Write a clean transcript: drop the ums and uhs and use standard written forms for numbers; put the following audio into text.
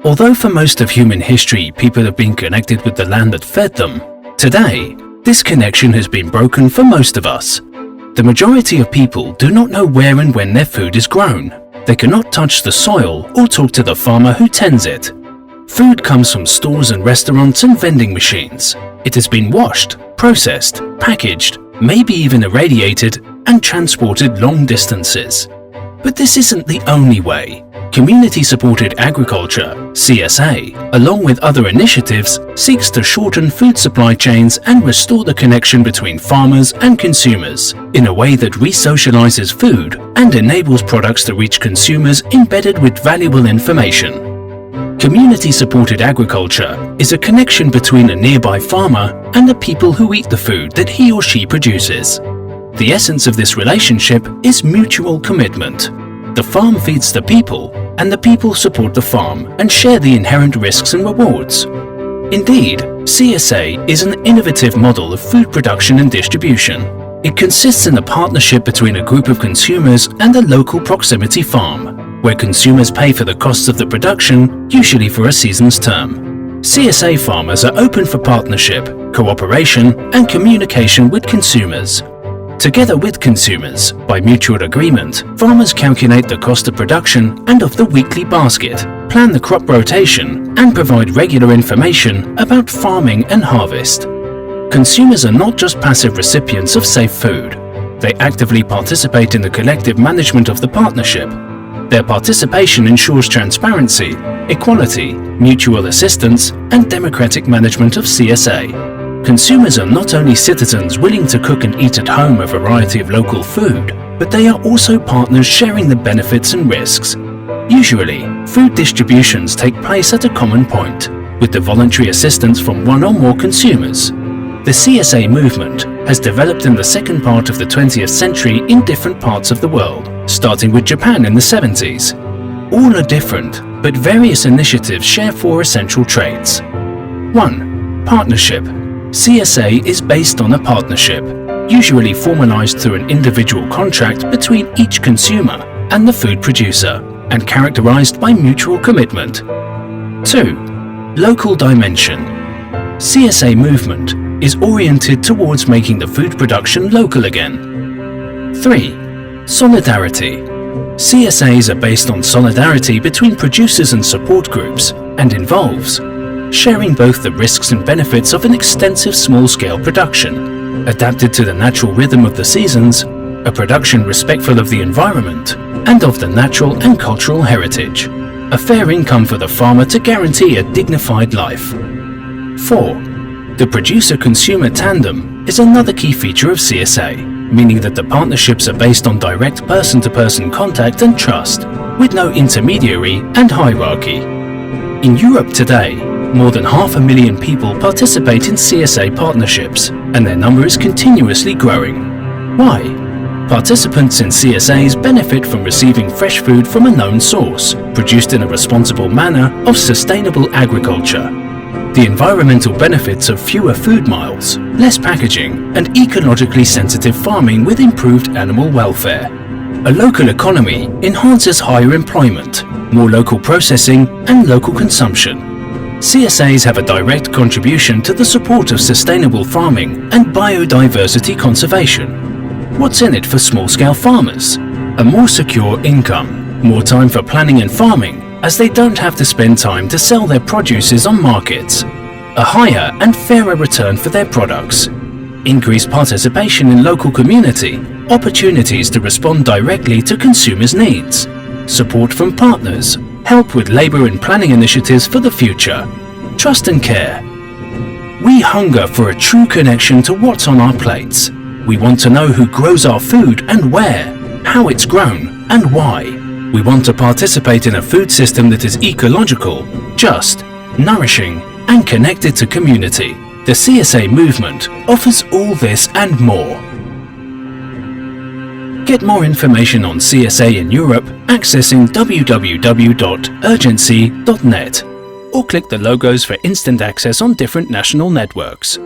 Although for most of human history people have been connected with the land that fed them, today, this connection has been broken for most of us. The majority of people do not know where and when their food is grown. They cannot touch the soil or talk to the farmer who tends it. Food comes from stores and restaurants and vending machines. It has been washed, processed, packaged, maybe even irradiated and transported long distances. But this isn't the only way. Community-supported agriculture, CSA, along with other initiatives, seeks to shorten food supply chains and restore the connection between farmers and consumers in a way that re-socializes food and enables products to reach consumers embedded with valuable information. Community-supported agriculture is a connection between a nearby farmer and the people who eat the food that he or she produces. The essence of this relationship is mutual commitment. The farm feeds the people, and the people support the farm and share the inherent risks and rewards. Indeed, CSA is an innovative model of food production and distribution. It consists in a partnership between a group of consumers and a local proximity farm, where consumers pay for the costs of the production, usually for a season's term. CSA farmers are open for partnership, cooperation, and communication with consumers. Together with consumers, by mutual agreement, farmers calculate the cost of production and of the weekly basket, plan the crop rotation, and provide regular information about farming and harvest. Consumers are not just passive recipients of safe food. They actively participate in the collective management of the partnership. Their participation ensures transparency, equality, mutual assistance, and democratic management of CSA. Consumers are not only citizens willing to cook and eat at home a variety of local food, but they are also partners sharing the benefits and risks. Usually, food distributions take place at a common point, with the voluntary assistance from one or more consumers. The CSA movement has developed in the second part of the 20th century in different parts of the world, starting with Japan in the 70s. All are different, but various initiatives share four essential traits. 1. Partnership. CSA is based on a partnership, usually formalized through an individual contract between each consumer and the food producer, and characterized by mutual commitment. 2. Local dimension. CSA movement is oriented towards making the food production local again. 3. Solidarity. CSAs are based on solidarity between producers and support groups and involves sharing both the risks and benefits of an extensive small-scale production, adapted to the natural rhythm of the seasons, a production respectful of the environment and of the natural and cultural heritage, a fair income for the farmer to guarantee a dignified life. 4. The producer-consumer tandem is another key feature of CSA, meaning that the partnerships are based on direct person-to-person contact and trust, with no intermediary and hierarchy. In Europe today, more than 500,000 people participate in CSA partnerships, and their number is continuously growing. Why? Participants in CSAs benefit from receiving fresh food from a known source, produced in a responsible manner of sustainable agriculture. The environmental benefits of fewer food miles, less packaging, and ecologically sensitive farming with improved animal welfare. A local economy enhances higher employment, more local processing, and local consumption. CSAs have a direct contribution to the support of sustainable farming and biodiversity conservation. What's in it for small-scale farmers? A more secure income, more time for planning and farming, as they don't have to spend time to sell their produces on markets. A higher and fairer return for their products. Increased participation in local community, opportunities to respond directly to consumers' needs. Support from partners, help with labour and planning initiatives for the future. Trust and care. We hunger for a true connection to what's on our plates. We want to know who grows our food and where, how it's grown and why. We want to participate in a food system that is ecological, just, nourishing and connected to community. The CSA movement offers all this and more. Get more information on CSA in Europe accessing www.urgency.net or click the logos for instant access on different national networks.